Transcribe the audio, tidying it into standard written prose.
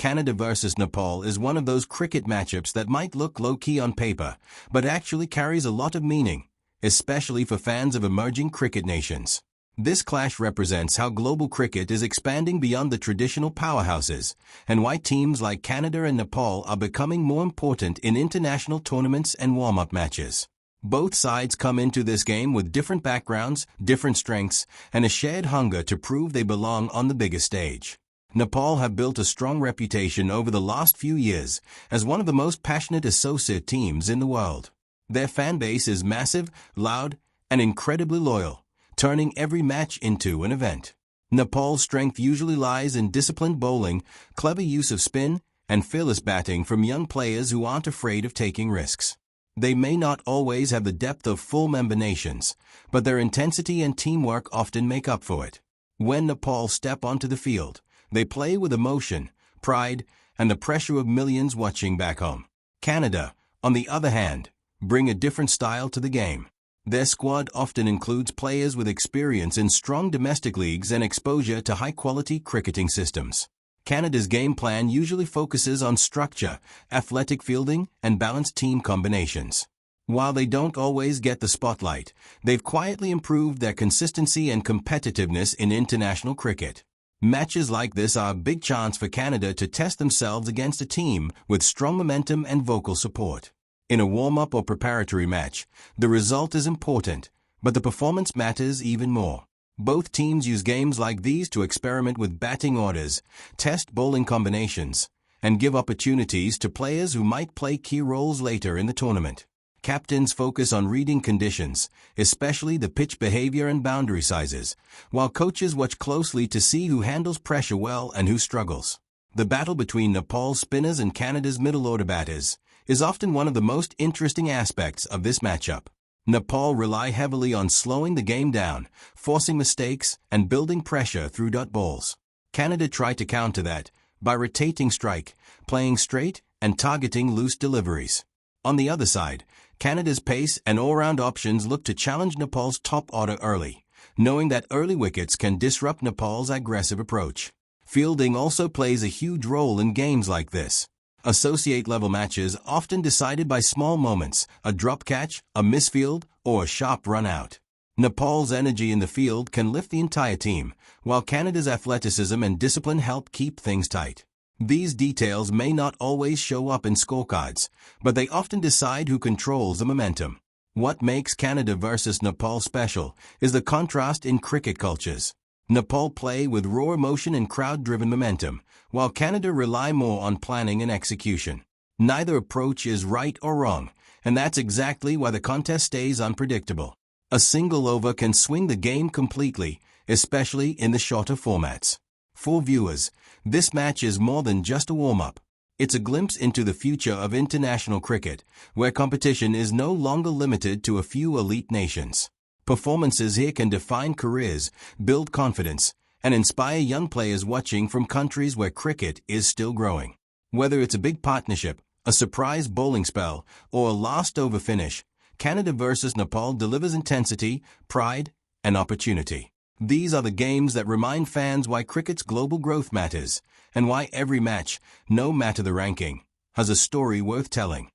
Canada versus Nepal is one of those cricket matchups that might look low-key on paper, but actually carries a lot of meaning, especially for fans of emerging cricket nations. This clash represents how global cricket is expanding beyond the traditional powerhouses, and why teams like Canada and Nepal are becoming more important in international tournaments and warm-up matches. Both sides come into this game with different backgrounds, different strengths, and a shared hunger to prove they belong on the biggest stage. Nepal have built a strong reputation over the last few years as one of the most passionate associate teams in the world. Their fan base is massive, loud, and incredibly loyal, turning every match into an event. Nepal's strength usually lies in disciplined bowling, clever use of spin, and fearless batting from young players who aren't afraid of taking risks. They may not always have the depth of full member nations, but their intensity and teamwork often make up for it. When Nepal step onto the field, they play with emotion, pride, and the pressure of millions watching back home. Canada, on the other hand, bring a different style to the game. Their squad often includes players with experience in strong domestic leagues and exposure to high-quality cricketing systems. Canada's game plan usually focuses on structure, athletic fielding, and balanced team combinations. While they don't always get the spotlight, they've quietly improved their consistency and competitiveness in international cricket. Matches like this are a big chance for Canada to test themselves against a team with strong momentum and vocal support. In a warm-up or preparatory match, the result is important, but the performance matters even more. Both teams use games like these to experiment with batting orders, test bowling combinations, and give opportunities to players who might play key roles later in the tournament. Captains focus on reading conditions, especially the pitch behavior and boundary sizes, while coaches watch closely to see who handles pressure well and who struggles. The battle between Nepal's spinners and Canada's middle-order batters is often one of the most interesting aspects of this matchup. Nepal rely heavily on slowing the game down, forcing mistakes, and building pressure through dot balls. Canada try to counter that by rotating strike, playing straight, and targeting loose deliveries. On the other side, Canada's pace and all-round options look to challenge Nepal's top order early, knowing that early wickets can disrupt Nepal's aggressive approach. Fielding also plays a huge role in games like this. Associate-level matches often decided by small moments, a drop catch, a misfield, or a sharp run-out. Nepal's energy in the field can lift the entire team, while Canada's athleticism and discipline help keep things tight. These details may not always show up in scorecards, but they often decide who controls the momentum. What makes Canada versus Nepal special is the contrast in cricket cultures. Nepal play with raw emotion and crowd-driven momentum, while Canada rely more on planning and execution. Neither approach is right or wrong, and that's exactly why the contest stays unpredictable. A single over can swing the game completely, especially in the shorter formats. For viewers, this match is more than just a warm-up. It's a glimpse into the future of international cricket, where competition is no longer limited to a few elite nations. Performances here can define careers, build confidence, and inspire young players watching from countries where cricket is still growing. Whether it's a big partnership, a surprise bowling spell, or a last-over finish, Canada versus Nepal delivers intensity, pride, and opportunity. These are the games that remind fans why cricket's global growth matters, and why every match, no matter the ranking, has a story worth telling.